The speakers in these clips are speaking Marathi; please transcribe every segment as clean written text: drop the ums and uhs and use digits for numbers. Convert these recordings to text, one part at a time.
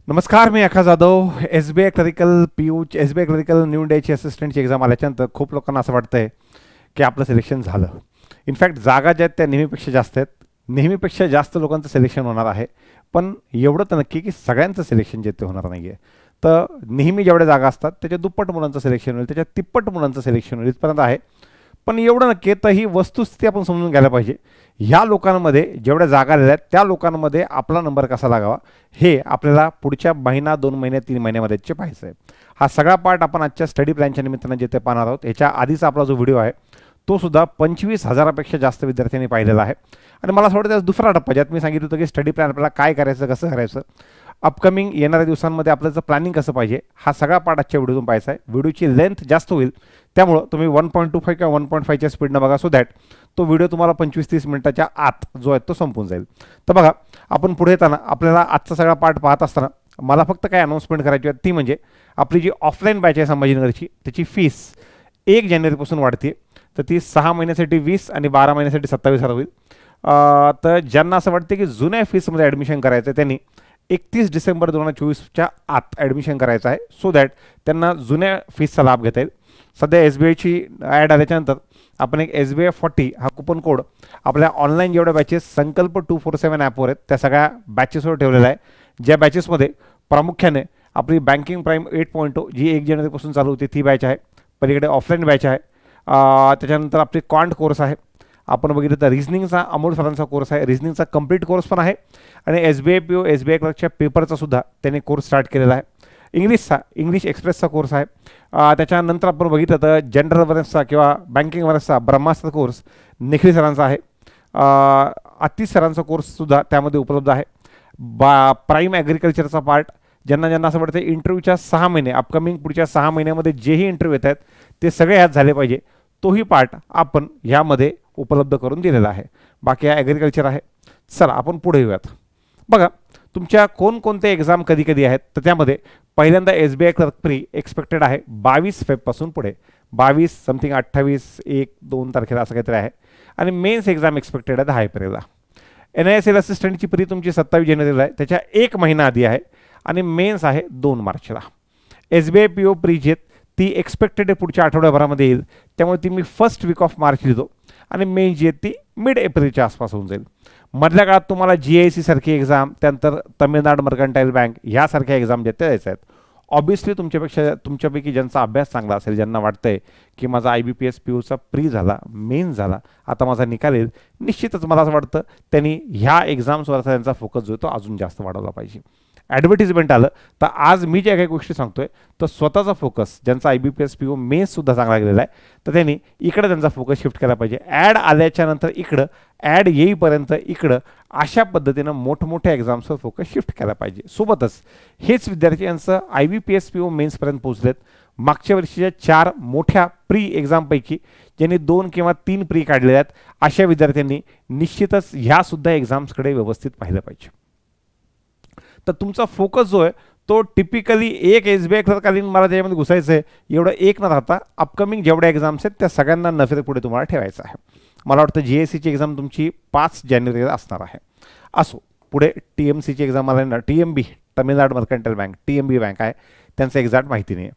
नमस्कार, मी Akash Jadhav. SBI clerical PU SBI clerical new इंडियाची असिस्टंटची एक्झाम आल्याच्यानंतर खूप लोकांना असं वाटतंय की आपलं सिलेक्शन झालं. इनफॅक्ट जागा ज्या आहेत त्या नेहमीपेक्षा जास्त आहेत. नेहमीपेक्षा जास्त लोकांचं सिलेक्शन होणार आहे. पण एवढं तर नक्की की सगळ्यांचं सिलेक्शन जे ते होणार नाही आहे. तर नेहमी जेवढ्या जागा असतात त्याच्या दुप्पट मुलांचं सिलेक्शन होईल, त्याच्या तिप्पट मुलांचं सिलेक्शन होईल इथपर्यंत आहे. पण एवढं नक्की तर ही वस्तुस्थिती आपण समजून घ्यायला पाहिजे. ह्या लोकांमध्ये जेवढ्या जागा आलेल्या आहेत त्या लोकांमध्ये आपला नंबर कसा लागावा हे आपल्याला पुढच्या महिना 2 महिने 3 महिन्यामध्येचे पाहायचं आहे. हा सगळा पार्ट आपण आजच्या स्टडी प्लॅनच्या निमित्तानं जिथे पाहणार आहोत. ह्याच्या आधीचा आपला जो व्हिडिओ आहे तो सुद्धा 25,000पेक्षा जास्त विद्यार्थ्यांनी पाहिलेला आहे. आणि मला असं वाटतं त्याचा दुसरा टप्पा ज्यात मी सांगितलं होतं की स्टडी प्लॅन आपल्याला काय करायचं, कसं करायचं, अपकमिंग येणाऱ्या दिवसांमध्ये आपल्याचं प्लॅनिंग कसं पाहिजे, हा सगळा पार्ट आजच्या व्हिडिओतून पाहायचा आहे. व्हिडिओची लेंथ जास्त होईल त्यामुळं तुम्ही 1.25 किंवा 1.5च्या स्पीडनं बघा, सो दॅट तो व्हिडिओ तुम्हाला 25-30 मिनिटाच्या आत जो आहे तो संपून जाईल. तर बघा, आपण पुढे येताना आपल्याला आजचा सगळा पार्ट पाहत असताना मला फक्त काय अनाउन्समेंट करायची आहे ती म्हणजे आपली जी ऑफलाईन बॅच आहे संभाजीनगरची त्याची फीस 1 जानेवारीपासून वाढते. तर ती 6 महिन्यासाठी 20 आणि 12 महिन्यासाठी 27,000 होईल. तर ज्यांना असं वाटते की जुन्या फीसमध्ये ॲडमिशन करायचं आहे त्यांनी 31 डिसेंबर 2024च्या आत ॲडमिशन करायचं आहे, सो दॅट त्यांना जुन्या फीसचा लाभ घेता येईल. सध्या SBIची ॲड आल्याच्यानंतर आपण एक SBI 40 हा कुपन कोड आपल्या ऑनलाईन जेवढ्या बॅचेस संकल्प 247 ॲपवर आहेत त्या सगळ्या बॅचेसवर ठेवलेला आहे. ज्या बॅचेसमध्ये प्रामुख्याने आपली बँकिंग प्राईम 8.0 जी 1 जानेवारीपासून चालू होती ती बॅच आहे. पलीकडे ऑफलाईन बॅच आहे. त्याच्यानंतर आपली क्वांट कोर्स आहे. आपण बघितलं तर रिझनिंगचा अमोल सरांचा कोर्स आहे. रिझनिंगचा कंप्लीट कोर्स पण आहे. आणि SBI PO SBI क्लर्कच्या पेपरचा सुद्धा त्यांनी कोर्स स्टार्ट केलेला आहे. इंग्लिश एक्सप्रेसचा कोर्स आहे. त्याच्यानंतर आपण बघितलं तर जनरल अवेअरनेसचा किंवा बँकिंग अवेअरनेसचा ब्रह्मास्त्र कोर्स निखिल सरांचा आहे. आतिश सरांचा कोर्ससुद्धा त्यामध्ये उपलब्ध आहे. प्राईम ॲग्रिकल्चरचा पार्ट ज्यांना असं वाटतं इंटरव्ह्यूच्या 6 महिने अपकमिंग पुढच्या 6 महिन्यामध्ये जेही इंटरव्ह्यू येत आहेत ते सगळे ह्यात झाले पाहिजे, तोही पार्ट आपण ह्यामध्ये उपलब्ध करून दिलेला आहे. बाकी हा ॲग्रिकल्चर आहे. चला आपण पुढे येऊयात. बघा, तुमच्या कोणकोणते एक्झाम कधी कधी आहेत तर त्यामध्ये पहिल्यांदा SBI क्लर्क प्री एक्सपेक्टेड आहे 22 फेब्रुवारीपासून पुढे 22 समथिंग 28-1-2 तारखेला असं काहीतरी आहे. आणि मेन्स एक्झाम एक्सपेक्टेड आहे 10 एप्रिलला. NISL असिस्टंटची प्री तुमची 27 जानेवारीला आहे, त्याच्या 1 महिना आधी आहे. आणि मेन्स आहे 2 मार्चला. SBI PO प्री जी ती एक्सपेक्टेड आहे पुढच्या आठवड्याभरामध्ये येईल, त्यामुळे ती मी फर्स्ट वीक ऑफ मार्च लिहितो. आणि मेन जी आहे ती मिड एप्रिलच्या आसपास होऊन जाईल. मधल्या काळात तुम्हाला GIC सारखी एक्झाम, त्यानंतर तमिळनाड मर्कंटाईल बँक ह्यासारख्या एक्झाम ज्या त्या द्यायच्या आहेत. ऑब्व्हियसली तुमच्यापैकी ज्यांचा अभ्यास चांगला असेल, ज्यांना वाटतंय की माझा IBPS POचा प्री झाला, मेन झाला, आता माझा निकाल येईल, निश्चितच मला असं वाटतं त्यांनी ह्या एक्झाम्सवर त्यांचा फोकस जो आहे तो अजून जास्त वाढवला पाहिजे. ॲडव्हर्टिजमेंट आलं तर आज मी ज्या काही गोष्टी सांगतोय तर स्वतःचा फोकस ज्यांचा IBPS PO मेन्ससुद्धा चांगला गेलेला आहे तर त्यांनी इकडं त्यांचा फोकस शिफ्ट केला पाहिजे. ॲड आल्याच्या नंतर इकडं, ॲड येईपर्यंत इकडं, अशा पद्धतीनं मोठमोठ्या एक्झाम्सवर फोकस शिफ्ट केला पाहिजे. सोबतच हेच विद्यार्थी यांचं IBPS PO मेन्सपर्यंत पोहोचलेत. मागच्या वर्षीच्या 4 मोठ्या प्री एक्झामपैकी ज्यांनी 2 किंवा 3 प्री काढलेल्या आहेत अशा विद्यार्थ्यांनी निश्चितच ह्यासुद्धा एक्झाम्सकडे व्यवस्थित पाहिलं पाहिजे. तर तुमचा फोकस जो आहे तो टिपिकली एक SBI क्लर्ककालीन मला त्याच्यामध्ये घुसायचं आहे एवढं एक न राहता अपकमिंग जेवढ्या एक्झाम्स आहेत त्या सगळ्यांना नफे पुढे तुम्हाला ठेवायचं आहे. मला वाटतं GICची एक्झाम तुमची 5 जानेवारीला असणार आहे. असो, पुढे TMCची एक्झाम आला ना, TMB Tamilnad mercantile bank TMB bank आहे, त्यांचं एक्झॅक्ट माहिती नाही आहे.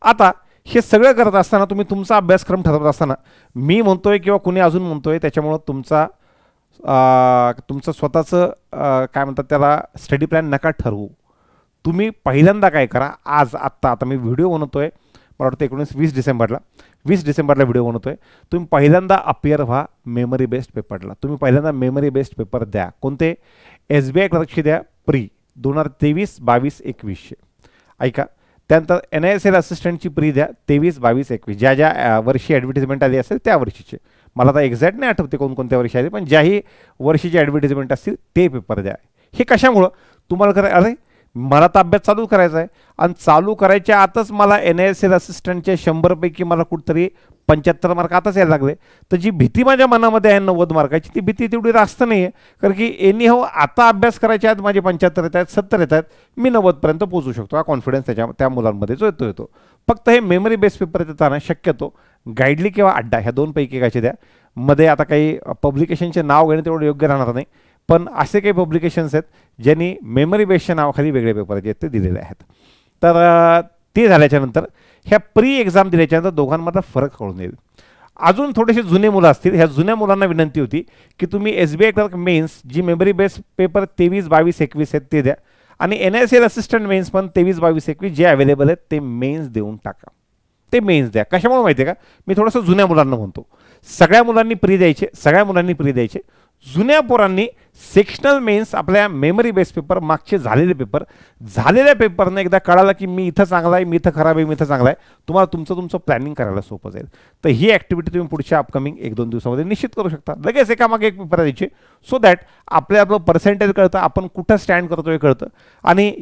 आता हे सगळं करत असताना तुम्ही तुमचा अभ्यासक्रम ठरवत असताना मी म्हणतोय किंवा कुणी अजून म्हणतोय त्याच्यामुळं तुमचं स्वतःचं काय म्हणतात त्याला स्टडी प्लॅन नका ठरवू. तुम्ही पहिल्यांदा काय करा, आता मी व्हिडिओ बनवतोय, मला वाटतं 19-20 डिसेंबरला व्हिडिओ बनवतोय. तुम्ही पहिल्यांदा अपियर व्हा मेमरी बेस्ड पेपरला. तुम्ही पहिल्यांदा मेमरी बेस्ड पेपर द्या. कोणते? SBI क्लर्कशी द्या प्री 2023, 22, 21. ऐका, त्यानंतर NISL असिस्टंटची प्री द्या 23, 22, 21. ज्या वर्षी ॲडव्हर्टिजमेंट आली असेल त्या वर्षीचे. मला आता एक्झॅक्ट नाही आठवते कोणकोणत्या वर्षी आली, पण ज्याही वर्षीची ॲडव्हर्टिजमेंट असतील ते पेपर द्या. हे कशामुळं तुम्हाला अरे मला तर अभ्यास चालू करायचा आहे आणि चालू करायच्या आतच मला NISL असिस्टंटच्या 100पैकी मला कुठंतरी 75 मार्क आताच यायला लागले. तर जी भीती माझ्या मनामध्ये आहे 90 मार्काची ती भीती तेवढी रास्त नाही आहे. कारण की एनीहाऊ आता अभ्यास करायच्या आहेत माझे 75 येत आहेत, 70 येत आहेत, मी 90पर्यंत पोहोचू शकतो. हा कॉन्फिडन्स त्या मुलांमध्ये जो येतो. फक्त हे मेमरी बेस्ड पेपर देताना शक्यतो गाईडली किंवा अड्डा ह्या 2पैकी एकाचे द्या. मध्ये आता काही पब्लिकेशनचे नाव घेणं तेवढं योग्य राहणार नाही. पण असे काही पब्लिकेशन्स आहेत ज्यांनी मेमरी बेसच्या नावाखाली वेगळे पेपर जे आहेत ते दिलेले आहेत. तर ते झाल्याच्यानंतर ह्या प्री एक्झाम दिल्याच्यानंतर दोघांमधला फरक कळून येईल. अजून थोडेसे जुने मुलं असतील, ह्या जुन्या मुलांना विनंती होती की तुम्ही SBI क्लर्क मेन्स जी मेमरी बेस पेपर 23, 22, 21 आहेत ते द्या आणि NICL असिस्टंट मेन्स पण 23, 22, 21 जे अवेलेबल आहेत ते मेन्स देऊन टाका. ते मेन्स द्या. कशामुळे माहिती आहे का, मी थोडंसं जुन्या मुलांना म्हणतो, सगळ्या मुलांनी प्री द्यायचे, जुन्या पोरांनी सेक्शनल मेन्स आपल्या मेमरी बेस पेपर मागचे झालेल्या पेपरनं एकदा कळालं की मी इथं चांगला आहे, मी इथं खराब आहे, मी इथं चांगला आहे, तुम्हाला तुमचं प्लॅनिंग करायला सोपं जाईल. तर ही ॲक्टिव्हिटी तुम्ही पुढच्या अपकमिंग 1-2 दिवसामध्ये निश्चित करू शकता. लगेच एकामागे एक पेपर द्यायचे, सो दॅट आपलं पर्सेंटेज कळतं, आपण कुठं स्टँड करतोय कळतं. आणि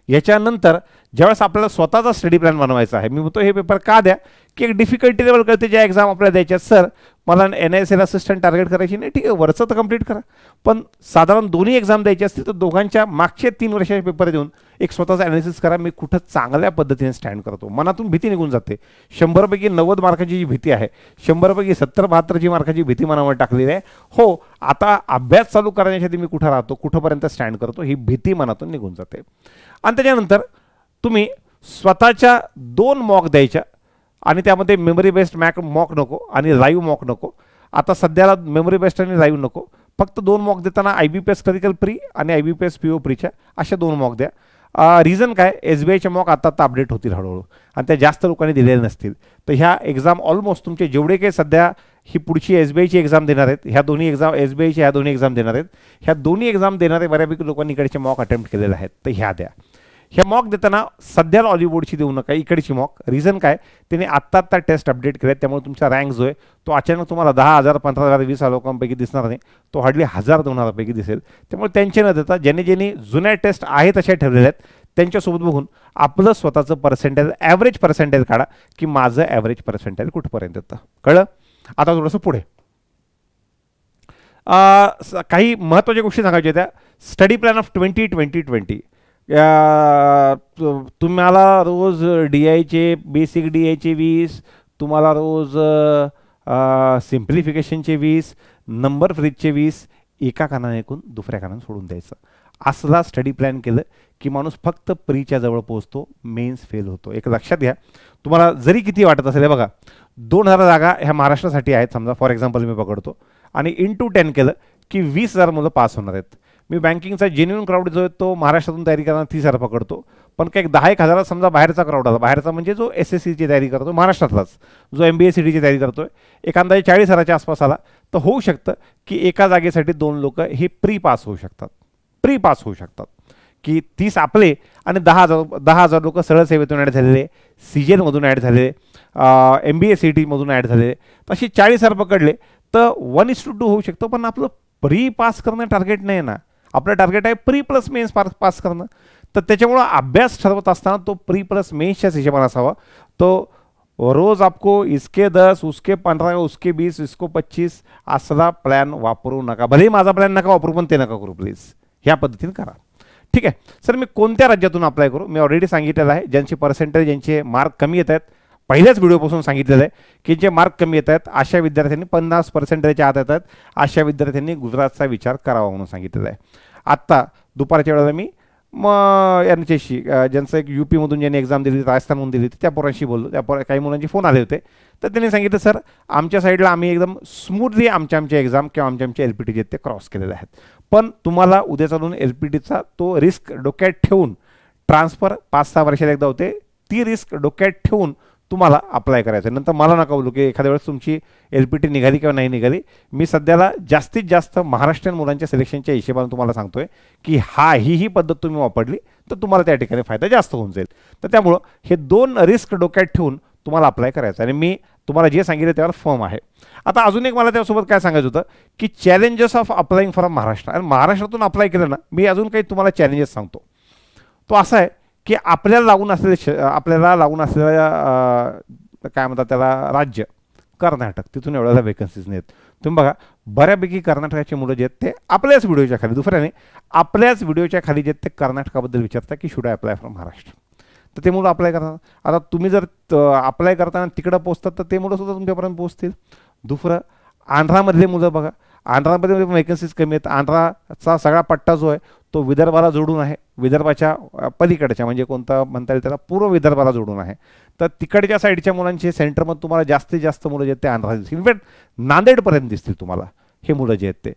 ह्याच्यानंतर ज्यावेळेस आपल्याला स्वतःचा स्टडी प्लॅन बनवायचा आहे, मी म्हणतो हे पेपर का द्या की एक डिफिकल्टी लेवल कळते, ज्या एक्झाम आपल्याला द्यायच्या. सर मला NICL असिस्टंट टार्गेट करायची नाही, ठीक आहे वरचं तर कंप्लीट करा, पण साधारण दोन्ही एक्झाम द्यायची असतील तर दोघांच्या मागचे 3 वर्षाचे पेपर देऊन एक स्वतःचा ॲनालिसिस करा, मी कुठं चांगल्या पद्धतीने स्टँड करतो. मनातून भीती निघून जाते. 100पैकी 90 मार्काची जी भीती आहे, 100पैकी 70-72 मार्काची भीती मनावर टाकलेली आहे. हो, आता अभ्यास चालू करण्यासाठी मी कुठं राहतो, कुठंपर्यंत स्टँड करतो, ही भीती मनातून निघून जाते. आणि त्याच्यानंतर तुम्ही स्वतःच्या 2 मॉक द्यायच्या आणि त्यामध्ये मेमरी बेस्ड मॉक नको आणि लाईव्ह मॉक नको. आता सध्याला मेमरी बेस्ड आणि लाईव्ह नको, फक्त 2 मॉक देताना IBPS क्लरिकल प्री आणि IBPS PO प्रीच्या अशा 2 मॉक द्या. रिझन काय, SBIचे मॉक आता अपडेट होतील हळूहळू आणि त्या जास्त लोकांनी दिलेले नसतील. तर ह्या एक्झाम ऑलमोस्ट तुमचे जेवढे काही सध्या ही पुढची SBIची एक्झाम देणार आहेत, ह्या दोन्ही एक्झाम SBIची ह्या दोन्ही एक्झाम देणार आहेत, ह्या दोन्ही एक्झाम देणारे बऱ्यापैकी लोकांनी इकडचे मॉक अटेम्प्ट केलेले आहेत. तर ह्या द्या. ह्या मॉक देताना सध्याला ऑलिवूडची देऊ नका, इकडची मॉक. रिझन काय, त्याने आत्ता टेस्ट अपडेट केले, त्यामुळे तुमचा रँक जो आहे तो अचानक तुम्हाला 10,000, 15,000, 20,000 लोकांपैकी दिसणार नाही, तो हार्डली 1,000-2,000 पैकी दिसेल. त्यामुळे त्यांचे न देता ज्यांनी जुन्या टेस्ट आहेत अशा ठेवलेल्या आहेत त्यांच्यासोबत बघून आपलं स्वतःचं पर्सेंटेज, ॲव्हरेज पर्सेंटेज काढा की माझं ॲव्हरेज पर्सेंटेज कुठपर्यंत येतं. कळलं? आता थोडंसं पुढे काही महत्त्वाच्या गोष्टी सांगायच्या त्या. Study plan of 2020-2020. तुम्हाला रोज DIचे बेसिक DIचे 20, तुम्हाला रोज सिम्प्लिफिकेशनचे 20, नंबर फ्रीजचे 20 एका कानाने ऐकून दुसऱ्या कानाने सोडून द्यायचं. असला स्टडी प्लॅन केलं की माणूस फक्त प्रीच्या जवळ पोहोचतो, मेन्स फेल होतो. एक लक्षात घ्या, तुम्हाला जरी किती वाटत असेल, बघा 2,000 जागा ह्या महाराष्ट्रासाठी आहेत समजा, फॉर एक्झाम्पल मी पकडतो, आणि इंटू 10 केलं की 20,000 मुलं पास होणार आहेत. मी बँकिंगचा जेन्युइन क्राऊड जो आहे तो महाराष्ट्रातून तयारी करताना 30,000 पकडतो, पण काही 10,000 समजा बाहेरचा क्राऊड आला, बाहेरचा म्हणजे जो SSCची तयारी करतो महाराष्ट्रातलाच, जो MBA CTची तयारी करतोय, एक अंदाजे 40,000च्या आसपास आला, तर होऊ शकतं की एका जागेसाठी 2 लोक हे प्री पास होऊ शकतात की 30 आपले आणि 10,000 लोक सरळ सेवेतून ॲड झालेले, CGLमधून ॲड झालेले, MBA CTमधून ॲड झालेले. तशी 40,000 पकडले तर 1:2 होऊ शकतं. पण आपलं प्री पास करणं टार्गेट नाही ना, आपलं टार्गेट आहे प्री प्लस मेन्स पास करणं. तर त्याच्यामुळं अभ्यास ठरवत असताना तो प्री प्लस मेन्सच्याच हिशोबाने असावा. तो रोज आपको इसके 10, उसके 15, उसके 20, इसको 25 असला प्लॅन वापरू नका. भलेही माझा प्लॅन नका वापरू, पण ते नका करू प्लीज. ह्या पद्धतीने करा. ठीक आहे सर, मी कोणत्या राज्यातून अप्लाय करू? मी ऑलरेडी सांगितलेलं आहे, ज्यांचे पर्सेंटेज, ज्यांचे मार्क कमी येत आहेत, पहिल्याच व्हिडिओपासून सांगितलेलं आहे की जे मार्क कमी येत आहेत अशा विद्यार्थ्यांनी 50%च्या आत येतात, अशा विद्यार्थ्यांनी गुजरातचा विचार करावा म्हणून सांगितलेलं आहे. आत्ता दुपारच्या वेळेला मी यांच्याशी, ज्यांचं एक UPमधून ज्यांनी एक्झाम दिली, राजस्थानमधून दिली, त्या पोरांशी बोललो. त्या काही मुलांचे फोन आले होते, तर त्यांनी सांगितलं सर आमच्या साईडला आम्ही एकदम स्मूथली आमच्या एक्झाम किंवा आमच्या LPT जे ते क्रॉस केलेले आहेत, पण तुम्हाला उद्या चालून LPTचा तो रिस्क डोक्यात ठेवून, ट्रान्सफर 5-6 वर्षाला एकदा होते, ती रिस्क डोक्यात ठेवून तुम्हाला अप्लाय करायचं. नंतर मला नका बोलू की एखाद्या वेळेस तुमची LPT निघाली किंवा नाही निघाली. मी सध्याला जास्तीत जास्त महाराष्ट्रीयन मुलांच्या सिलेक्शनच्या हिशोबाने तुम्हाला सांगतोय की ही पद्धत तुम्ही वापरली तर तुम्हाला त्या ठिकाणी फायदा जास्त होऊन जाईल. तर त्यामुळं हे 2 रिस्क डोक्यात ठेवून तुम्हाला अप्लाय करायचं आणि मी तुम्हाला जे सांगितलं त्यावर फर्म आहे. आता अजून एक मला त्यासोबत काय सांगायचं होतं की challenges of applying from Maharashtra. आणि महाराष्ट्रातून अप्लाय केलं ना, मी अजून काही तुम्हाला चॅलेंजेस सांगतो. तो असा आहे की आपल्याला लागून असलेल्या काय म्हणतात त्याला, राज्य कर्नाटक, तिथून एवढ्याला वेकन्सीज नाहीत. तुम्ही बघा बऱ्यापैकी कर्नाटकाची मुलं जे आहेत ते आपल्याच व्हिडिओच्या खाली, दुसऱ्याने आपल्याच व्हिडिओच्या खाली जे आहेत ते कर्नाटकाबद्दल विचारतात की should I apply from Maharashtra. तर ते मुलं अप्लाय करतात. आता तुम्ही जर अप्लाय करताना तिकडं पोहोचतात तर ते मुलं सुद्धा तुमच्यापर्यंत पोहोचतील. दुसरं आंध्रामधले मुलं बघा, आंध्रामध्ये वेकन्सीज कमी आहेत. आंध्राचा सगळा पट्टा जो आहे तो विदर्भाला जोडून आहे, विदर्भाच्या पलीकडच्या म्हणजे कोणता म्हणता येईल त्याला पूर्व विदर्भाला जोडून आहे. तर तिकडच्या साईडच्या मुलांचे सेंटरमध्ये तुम्हाला जास्तीत जास्त मुलं जे आहेत ते आंध्रा दिसतील. इनफॅक्ट नांदेडपर्यंत दिसतील तुम्हाला हे मुलं जे आहेत ते.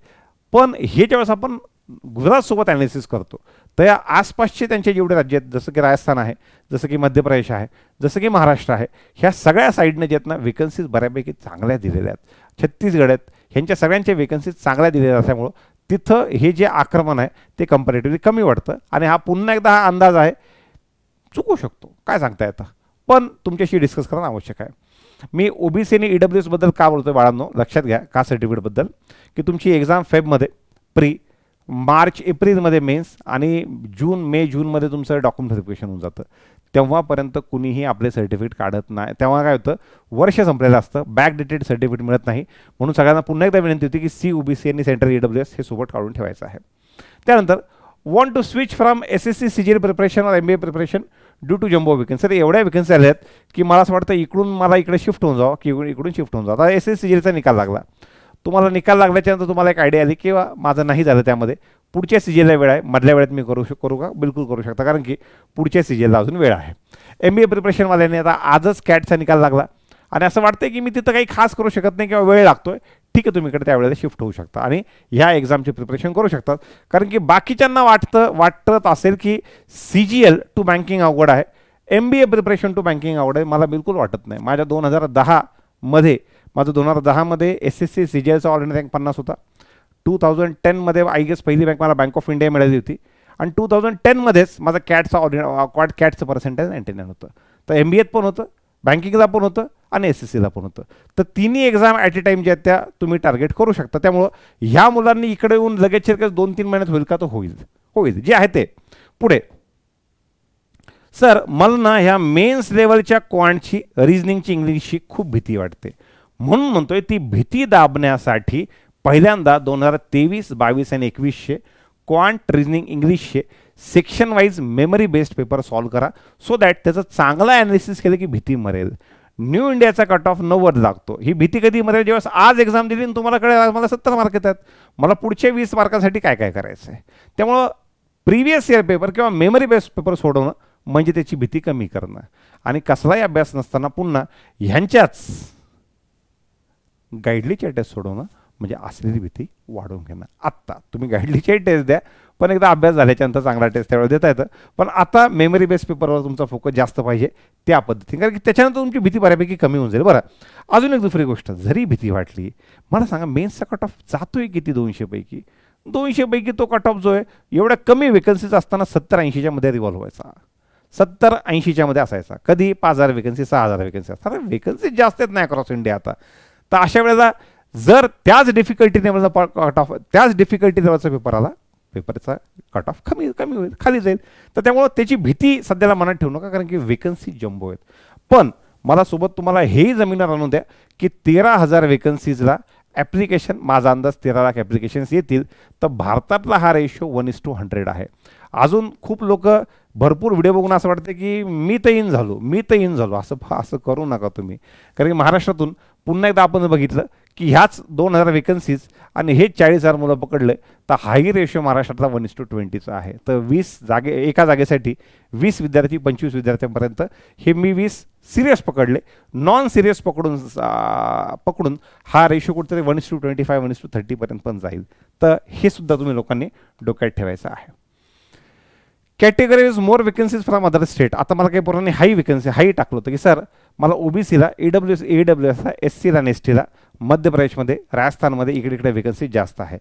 पण हे ज्यावेळेस आपण गुजरातसोबत ॲनालिसिस करतो तर या आसपासचे त्यांचे जेवढे राज्य आहेत, जसं की राजस्थान आहे, जसं की मध्य प्रदेश आहे, जसं की महाराष्ट्र आहे, ह्या सगळ्या साईडनं जे आहेत ना वेकन्सीज बऱ्यापैकी चांगल्या दिलेल्या आहेत. छत्तीसगड आहेत, ह्यांच्या सगळ्यांच्या वेकन्सीज चांगल्या दिलेल्या असल्यामुळं तिथं हे जे आक्रमण आहे ते कंपॅरेटिव्हली कमी वाटतं. आणि हा पुन्हा एकदा हा अंदाज आहे, चुकू शकतो, काय सांगता येतं, पण तुमच्याशी डिस्कस करणं आवश्यक आहे. मी ओबीसी आणि EWS का बोलतोय बाळांनो, लक्षात घ्या कास्ट सर्टिफिकेटबद्दल, की तुमची एक्झाम फेबमध्ये प्री, मार्च एप्रिलमध्ये मेन्स आणि जूनमध्ये तुमचं डॉक्युमेंट व्हेरिफिकेशन होऊन जातं. तेव्हापर्यंत कुणीही आपले सर्टिफिकेट काढत नाही. तेव्हा काय होतं, वर्ष संपलेलं असतं, बॅक डेटेड सर्टिफिकेट मिळत नाही. म्हणून सगळ्यांना पुन्हा एकदा विनंती होती की COBC आणि सेंट्रल EWS हे सोबत काढून ठेवायचं आहे. त्यानंतर want to switch from SSC CGL preparation और MBA preparation due to jumbo vacancy. तर एवढ्या वेकन्सी आल्या आहेत की मला असं वाटतं इकडून मला इकडे शिफ्ट होऊन जावं की इकडून शिफ्ट होऊन जावं. आता SSC CGLचा निकाल लागला, तुम्हाला निकाल लागल्याच्यानंतर तुम्हाला एक आयडिया आली किंवा माझं नाही झालं त्यामध्ये, पुढच्या CGLला वेळ आहे, मधल्या वेळेत मी करू का, बिलकुल करू शकता, कारण की पुढच्या CGLला अजून वेळ आहे. MBA प्रिपरेशनवाल्याने आता आजच कॅटचा निकाल लागला आणि असं वाटतं की मी तिथं काही खास करू शकत नाही किंवा वेळ लागतोय, ठीक आहे, तुम्ही इकडे त्यावेळेला शिफ्ट होऊ शकता आणि ह्या एक्झामची प्रिपरेशन करू शकतात. कारण की बाकीच्यांना वाटत असेल की CGL टू बँकिंग अवघड आहे, MBA प्रिपरेशन टू बँकिंग अवघड आहे. मला बिलकुल वाटत नाही. माझ्या 2010मध्ये SSC CGLचा ऑर्डिनरी रँक 50 होता. 2010मध्ये आय गेस पहिली बँक मला बँक ऑफ इंडिया मिळाली होती आणि 2010मध्येच माझा कॅटचं पर्सेंटेज 99 होतं. तर MBAत पण होतं, बँकिंगला पण होतं आणि SSCला पण होतं. तर तिन्ही एक्झाम ॲट ए टाईम ज्या त्या तुम्ही टार्गेट करू शकता. त्यामुळं ह्या मुलांनी इकडे येऊन लगेच 2-3 महिन्यात होईल का, तो होईल जे आहे ते. पुढे सर, मला ना ह्या मेन्स लेवलच्या क्वांटची, रिजनिंगची, इंग्लिशची खूप भीती वाटते. म्हणून म्हणतोय ती भीती दाबण्यासाठी पहिल्यांदा 2023, 22 आणि 21चे क्वांट, रिजनिंग, इंग्लिशचे section wise memory based paper solve करा, सो दॅट त्याचं चांगलं ॲनालिसिस केलं की भीती मरेल. न्यू इंडियाचा कट ऑफ 90 लागतो. ही भीती कधी मरेल, जेव्हा आज एक्झाम दिली आणि तुम्हाला कळेल मला 70 मार्क येतात, मला पुढच्या 20 मार्कासाठी काय काय करायचं आहे. त्यामुळं प्रिव्हियस इयर पेपर किंवा मेमरी बेस्ड पेपर सोडवणं म्हणजे त्याची भीती कमी करणं. आणि कसलाही अभ्यास नसताना पुन्हा ह्यांच्याच गाईडलीच्या टेस्ट सोडवणं म्हणजे असलेली भीती वाढवून घेणं. आत्ता तुम्ही गाईडलीची टेस्ट द्या, पण एकदा अभ्यास झाल्याच्यानंतर चांगला टेस्ट त्यावेळेला देता येतं. पण आता मेमरी बेस्ड पेपरवर तुमचा फोकस जास्त पाहिजे त्या पद्धतीने, कारण की त्याच्यानंतर तुमची भीती बऱ्यापैकी कमी होऊन जाईल. बरं, अजून एक दुसरी गोष्ट, जरी भीती वाटली, मला सांगा मेन्सचा कट ऑफ जातोय किती? 200 पैकी तो कट ऑफ जो आहे एवढ्या कमी वेकन्सीज असताना 70-80च्या मध्ये रिव्हॉल्व व्हायचा. 70-80च्या मध्ये असायचा. कधी 5000 वेकन्सी, 6000 वेकन्सी असतात. वेकन्सी जास्त आहेत नाही अक्रॉस इंडिया आता. तर अशा वेळेला जर त्याच डिफिकल्टी लेवलचा कट ऑफ, त्याच डिफिकल्टी लेवलचा पेपर आला, पेपरचा कट ऑफ कमी होईल, खाली जाईल. तर त्यामुळं त्याची भीती सध्याला मनात ठेवू नका, कारण की वेकन्सी जम्बो आहेत. पण मला सोबत तुम्हाला हेही जमिनीवर आणून द्या की 13,000 वेकन्सीजला ॲप्लिकेशन, माझा अंदाज 13 लाख ॲप्लिकेशन्स येतील. तर भारतातला हा रेशो 1:100 आहे. अजून खूप लोक भरपूर व्हिडिओ बघून असं वाटतं की मी तर इन झालो. असं करू नका तुम्ही, कारण की महाराष्ट्रातून पुन्हा एकदा आपण बघितलं की ह्याच 2000 वेकन्सीज आणि हे 40,000 मुलं पकडले, तर हाही रेशो महाराष्ट्रातला 1:20चा आहे. तर एका जागेसाठी 20 विद्यार्थी 25 विद्यार्थ्यांपर्यंत हे मी 20 सिरियस पकडले. नॉन सिरियस पकडून हा रेशो कुठेतरी 1:25, 1:30 पर्यंत पण जाईल. तर हे सुद्धा तुम्ही लोकांनी डोक्यात ठेवायचं आहे. Categories more vacancies from other state. आता मला काही पोरांनी हाई टाकलं होतं की सर मला OBCला, AWSला, SCला आणि STला मध्य प्रदेशमध्ये, राजस्थानमध्ये इकडे वेकन्सी जास्त आहे,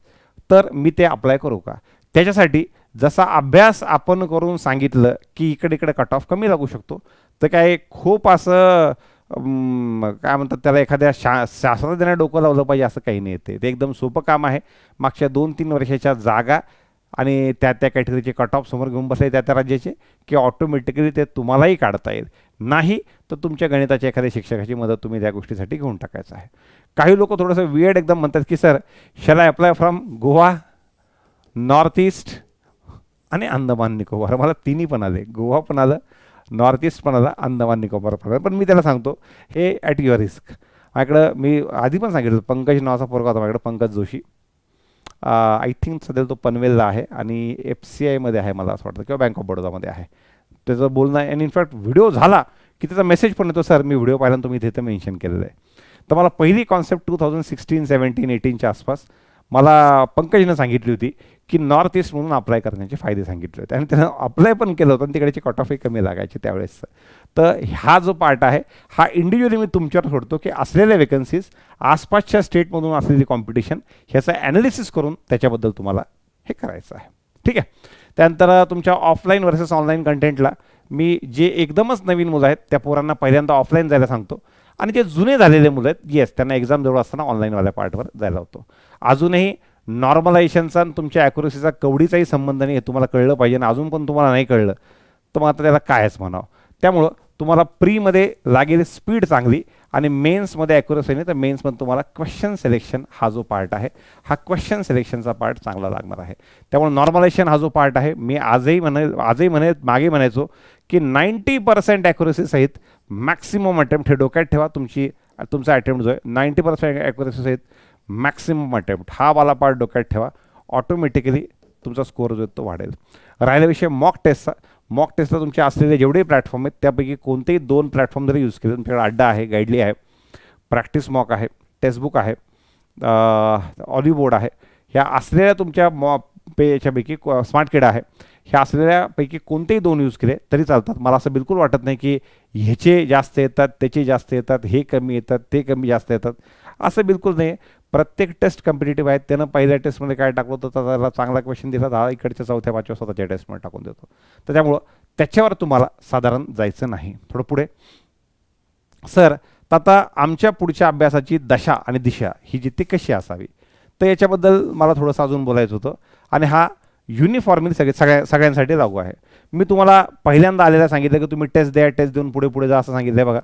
तर मी ते अप्लाय करू का? त्याच्यासाठी जसा अभ्यास आपण करून सांगितलं की इकडे कट ऑफ कमी लागू शकतो, तर काय खूप असं काय म्हणतात त्याला, एखाद्या शास्त्रज्ञाने डोकं लावलं पाहिजे असं काही नाही. ते एकदम सोपं काम आहे. मागच्या 2-3 वर्षाच्या जागा आणि त्या कॅटेगरीचे कट ऑफ समोर घेऊन बसले त्या राज्याचे, की ऑटोमॅटिकली ते तुम्हालाही काढता येईल. नाही तर तुमच्या गणिताच्या एखाद्या शिक्षकाची मदत तुम्ही त्या गोष्टीसाठी घेऊन टाकायचं आहे. काही लोक थोडंसं वियर्ड एकदम म्हणतात की sir shall I apply from Goa, north east आणि अंदमान निकोबार. मला तिन्ही पण आले, गोवा पण आलं, नॉर्थ ईस्ट पण आलं, अंदमान निकोबार पण आलं. पण मी त्याला सांगतो हे ॲट युअर रिस्क. माझ्याकडं मी आधी पण सांगितलं, पंकज नावाचा पोरगा होता माझ्याकडं, पंकज जोशी. आय थिंक सध्या तो पनवेलला आहे आणि FCIमध्ये आहे मला असं वाटतं, किंवा बँक ऑफ बडोदामध्ये आहे. त्याचं बोलणं आहे आणि इनफॅक्ट व्हिडिओ झाला की त्याचा मेसेज पण येतो, सर मी व्हिडिओ पाहिला तुम्ही तिथे मेन्शन केलेलं आहे. तर मला पहिली कॉन्सेप्ट 2016, 17, 18च्या आसपास मला पंकजनं सांगितली होती की नॉर्थ ईस्ट म्हणून अप्लाय करण्याचे फायदे सांगितले होते आणि त्यानं अप्लाय पण केलं होतं आणि तिकडची कट ऑफही कमी लागायची त्यावेळेस. तर हा जो पार्ट आहे हा इंडिव्हिज्युअली मी तुमच्यावर सोडतो की असलेल्या वेकन्सीज, आसपासच्या स्टेटमधून असलेली कॉम्पिटिशन ह्याचं ॲनालिसिस करून त्याच्याबद्दल तुम्हाला हे करायचं आहे. ठीक आहे. त्यानंतर तुमच्या ऑफलाईन वर्सेस ऑनलाईन कंटेंटला मी जे एकदमच नवीन मुलं आहेत त्या पोरांना पहिल्यांदा ऑफलाईन जायला सांगतो आणि जे जुने झालेले मुलं आहेत येस त्यांना एक्झाम जवळ असताना ऑनलाईनवाल्या पार्टवर जायला होतो. अजूनही नॉर्मलायझेशनचा आणि तुमच्या ॲक्युरसीचा कवडीचाही संबंध नाही, हे तुम्हाला कळलं पाहिजे आणि अजून पण तुम्हाला नाही कळलं तर मग आता त्याला कायच म्हणावं. त्यामुळं तुम्हाला प्रीमध्ये लागेल स्पीड चांगली आणि मेन्समध्ये ॲक्युरसी नाही तर मेन्समध्ये तुम्हाला क्वेश्चन सिलेक्शन हा जो पार्ट आहे हा क्वेश्चन सिलेक्शनचा पार्ट चांगला लागणार आहे. त्यामुळे नॉर्मलायझेशन हा जो पार्ट आहे मी आजही मागे म्हणायचो की 90% ॲक्युरसी सहित मॅक्सिमम अटेम्प्ट हे डोक्यात ठेवा. तुमचा अटेम्प्ट जो आहे 90% ॲक्युरसी सहित मॅक्सिमम अटेम्प्ट हा वाला पार्ट डोक्यात ठेवा. ऑटोमॅटिकली तुमचा स्कोअर जो आहे तो वाढेल. राहिला विषय मॉक टेस्टचा. मॉक टेस्टला तुमचे असलेले जेवढे प्लॅटफॉर्म आहेत त्यापैकी कोणतेही 2 प्लॅटफॉर्म जरी यूज केले, तुमच्याकडे अड्डा आहे, गाईडली आहे, प्रॅक्टिस मॉक आहे, टेक्स्टबुक आहे, ऑलिबोर्ड आहे, ह्या असलेल्या तुमच्या याच्यापैकी स्मार्टकिड आहे, ह्या असलेल्यापैकी कोणतेही 2 यूज केले तरी चालतात. मला असं बिलकुल वाटत नाही की ह्याचे जास्त येतात त्याचे जास्त येतात, हे कमी येतात ते कमी जास्त येतात, असं बिलकुल नाही. प्रत्येक टेस्ट कॉम्पिटिटिव्ह आहेत. त्यानं पहिल्या टेस्टमध्ये काय टाकलं तर त्याला चांगला क्वेश्चन दिला, हा इकडच्या 4थ्या 5व्या स्वतःच्या टेस्टमध्ये टाकून देतो. तर त्यामुळं त्याच्यावर तुम्हाला साधारण जायचं नाही. थोडं पुढे सर, तर आता आमच्या पुढच्या अभ्यासाची दशा आणि दिशा ही जी ती कशी असावी तर याच्याबद्दल मला थोडंसं अजून बोलायचं होतं आणि हा युनिफॉर्मली सगळ्यांसाठी लागू आहे. मी तुम्हाला पहिल्यांदा आलेला सांगितलं की तुम्ही टेस्ट द्या, टेस्ट देऊन पुढे पुढे जा असं सांगितलं. बघा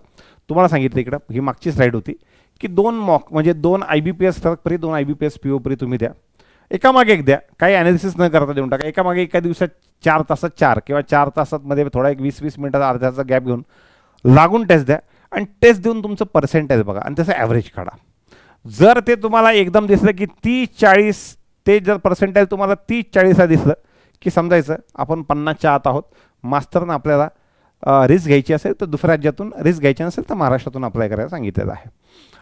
तुम्हाला सांगितलं इकडं, ही मागची स्लाईड होती की 2 मॉक म्हणजे 2 IBPS क्लर्क परी 2 IBPS PO परी तुम्ही द्या, एकामागे एक द्या, काही ॲनालिसिस न करता देऊन टाका. एकामागे एका दिवसात 4 तासात 4 किंवा 4 तासामध्ये थोडा एक 20-20 मिनिटाचा अर्ध्याचा गॅप घेऊन लागून टेस्ट द्या आणि टेस्ट देऊन तुमचं पर्सेंटेज बघा आणि त्याचं ॲव्हरेज काढा. जर ते तुम्हाला एकदम दिसलं की 30-40 ते जर पर्सेंटेज तुम्हाला 30-40 दिसलं की समजायचं आपण 50च्या आत आहोत. मास्तरनं आपल्याला रिस्क घ्यायची असेल तर दुसऱ्या राज्यातून, रिस्क घ्यायची नसेल तर महाराष्ट्रातून अप्लाय करायला सांगितलेलं आहे.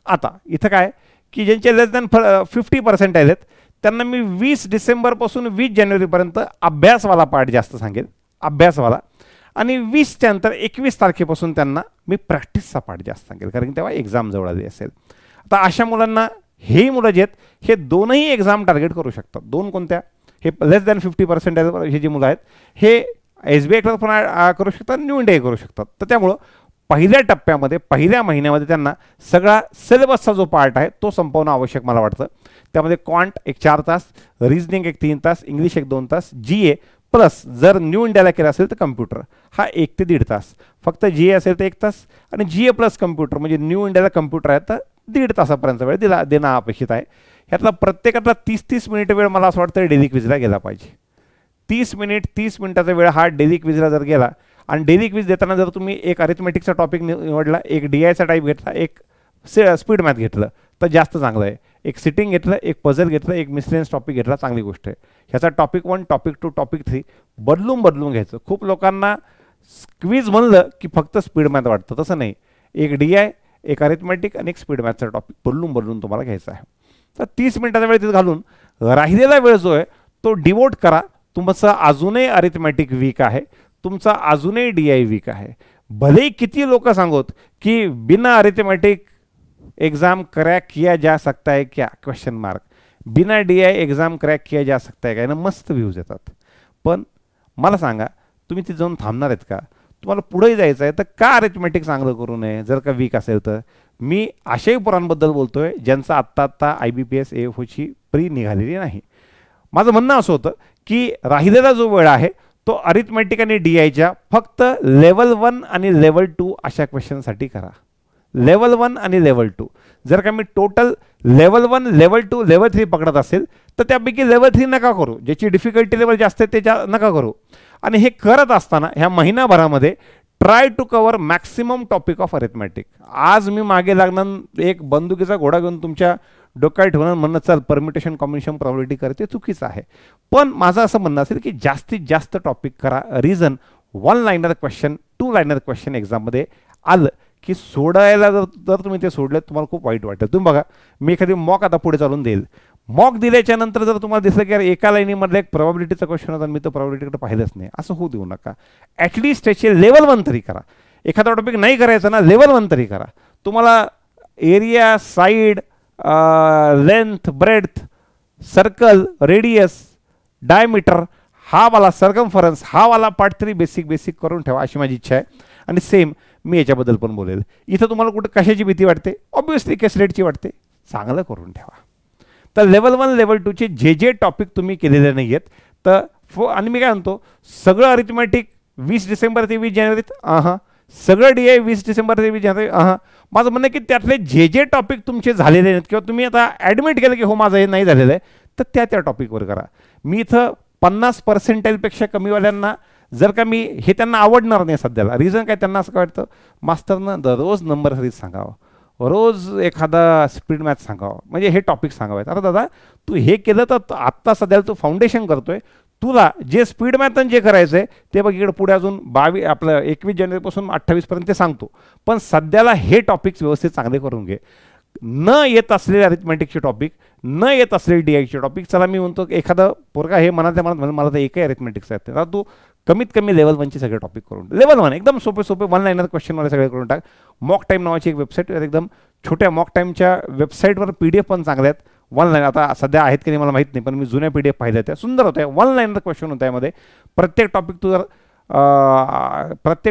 आता इथं काय की ज्यांचे लेस दॅन 50% आहेत त्यांना मी 20 डिसेंबरपासून 20 जानेवारीपर्यंत अभ्यासवाला पार्ट जास्त सांगेल, अभ्यासवाला, आणि 20च्या नंतर 21 तारखेपासून त्यांना मी प्रॅक्टिसचा पार्ट जास्त सांगेल कारण की तेव्हा एक्झाम जवळ आली असेल. आता अशा मुलांना हेही मुलं जे आहेत हे 2ही एक्झाम टार्गेट करू शकतात. 2 कोणत्या? हे लेस दॅन 50% हे जी मुलं आहेत हे SBI क्लर्क पण करू शकतात, न्यू इंडिया करू शकतात. तर त्यामुळं पहिल्या टप्प्यामध्ये पहिल्या महिन्यामध्ये त्यांना सगळा सिलेबसचा जो पार्ट आहे तो संपवणं आवश्यक मला वाटतं. त्यामध्ये क्वांट एक 4 तास, रिजनिंग एक 3 तास, इंग्लिश एक 2 तास, GA प्लस जर न्यू इंडियाला केलं असेल तर कम्प्युटर हा 1 ते 1.5 तास, फक्त GA असेल तर 1 तास आणि GA प्लस कम्प्युटर म्हणजे न्यू इंडियाला कम्प्युटर आहे तर 1.5 तासापर्यंत वेळ देणं अपेक्षित आहे. ह्यातला प्रत्येकातला 30-30 मिनिट वेळ मला असं वाटतं डेली क्विजला गेला पाहिजे. 30 मिनिटाचा वेळ हा डेली क्विजला जर गेला आणि डेली क्विज देताना जर तुम्ही एक अरिथमेटिकचा टॉपिक निवडला, एक DIचा टाईप घेतला, एक स्पीड मॅथ घेतलं तर जास्त चांगलं आहे. एक सिटिंग घेतलं, एक पझल घेतलं, एक मिसलेनियस टॉपिक घेतला, चांगली गोष्ट आहे. ह्याचा टॉपिक 1, टॉपिक 2, टॉपिक 3 बदलून घ्यायचं. खूप लोकांना क्विज म्हणलं की फक्त स्पीड मॅथ वाटतं, तसं नाही. एक DI, एक अरिथमेटिक आणि एक स्पीड मॅथचा टॉपिक बदलून तुम्हाला घ्यायचा आहे. तर 30 मिनिटाचा वेळ तिथे घालून राहिलेला वेळ जो आहे तो डिवोट करा. तुमचं अजूनही अरिथमॅटिक वीक आहे, तुमचा अजूनही DI वीक आहे. भले किती लोक सांगोत की बिना अरिथमॅटिक एग्ज़ाम क्रैक किया जा सकता है क्या, क्वेश्चन मार्क, बिना DI एग्ज़ाम क्रैक किया जा सकता है काय ना, मस्त व्ह्यूज येतात. पण मला सांगा तुम्ही तिथे जाऊन थांबणार आहेत का? तुम्हाला पुढे जायचं आहे तर का अरिथमॅटिक चांगलं करू नये जर का वीक असेल तर? मी अशाही पोरांबद्दल बोलतोय ज्यांचं आत्ता IBPS AFOची प्री निघालेली नाही. माझं म्हणणं असं होतं की राहिलेला जो वेळ आहे तो अरिथमॅटिक आणि DIच्या फक्त लेवल 1 आणि लेवल 2 अशा क्वेश्चनसाठी करा. लेवल 1 आणि लेवल 2 जर का मी टोटल लेवल 1, लेवल 2, लेवल 3 पकडत असेल तर त्यापैकी लेवल 3 नका करू. ज्याची डिफिकल्टी लेवल जास्त आहे त्याच्या नका करू. आणि हे करत असताना ह्या महिनाभरामध्ये try to cover maximum topic of arithmetic. आज मी मागे लागणार एक बंदुकीचा घोडा घेऊन तुमच्या डोक्यात ठेवून म्हणणं चल परमिटेशन कॉम्बिनेशन प्रॉबिलिटी करते चुकीचं आहे. पण माझं असं म्हणणं असेल की जास्तीत जास्त टॉपिक करा. Reason 1 liner question 2 liner question एक्झाममध्ये आलं की सोडायला जर तुम्ही ते सोडले तुम्हाला खूप वाईट वाटेल. तुम्ही बघा मी एखादी मॉक आता पुढे चालून देईल. मॉक दिल्याच्या नंतर जर तुम्हाला दिसलं की यार एका लाईनीमधला एक प्रॉबिलिटीचा क्वेश्चन होता मी तो प्रॉबिलिटीकडे पाहिलंच नाही, असं होऊ देऊ नका. ॲटलिस्ट त्याचे लेवल 1 तरी करा. एखादा टॉपिक नाही करायचा ना लेवल 1 तरी करा. तुम्हाला area, side, length, breadth, circle, radius, diameter हा वाला, सर्कमफरन्स हा वाला पार्ट तरी बेसिक करून ठेवा अशी माझी इच्छा आहे. आणि सेम मी याच्याबद्दल पण बोलेल. इथं तुम्हाला कुठं कशाची भीती वाटते? ऑब्वियसली केस रेटची वाटते. चांगलं करून ठेवा. तर लेवल 1 लेवल 2चे जे टॉपिक तुम्ही केलेले नाही आहेत तर आणि मी काय म्हणतो सगळं अरिथमॅटिक 20 डिसेंबर ते 20 जानेवारीत सगळं DI 20 डिसेंबर ते 20 जानेवारी माझं म्हणणं की त्यातले जे टॉपिक तुमचे झालेले नाहीत किंवा तुम्ही आता ॲडमिट केलं की हो माझं हे नाही झालेलं आहे तर त्या टॉपिकवर करा. मी इथं 50% कमीवाल्यांना जर का मी हे त्यांना आवडणार नाही सध्याला. रिझन काय त्यांना असं वाटतं मास्तरनं दररोज नंबर सिरीज सांगावं, रोज एखादा स्पीड मॅथ सांगावं, म्हणजे हे टॉपिक सांगावेत. आता दादा तू हे केलं तर आत्ता सध्याला तू फाउंडेशन करतोय, तुला जे स्पीड मॅथ जे करायचं आहे ते बघ इकडे पुढे अजून 21 जानेवारीपासून 28पर्यंत ते सांगतो. पण सध्याला हे टॉपिक्स व्यवस्थित चांगले करून घे. न येत असलेले अरिथमॅटिकचे टॉपिक, न येत असलेले DIचे टॉपिक. चला मी म्हणतो एखादा पोरगा हे मनातल्या मनात मला तर एकही अरिथमॅटिक्स आहेत तर तू कमीत कमी लेवल 1चे सगळे टॉपिक करून लेवल 1 एकदम सोपे 1 लाइनर क्वेश्चनवाले सगळे करून टाक. मॉक टाईम नावाची एक वेबसाईट एकदम छोट्या मॉक टाईमच्या वेबसाईटवर PDF पण चांगल्या आहेत. 1 लाईन आता सध्या आहेत की नाही मला माहीत नाही पण मी जुन्या PDF पाहिल्या त्या सुंदर होत्या. 1 लाइनर क्वेश्चन होत्या यामध्ये. प्रत्येक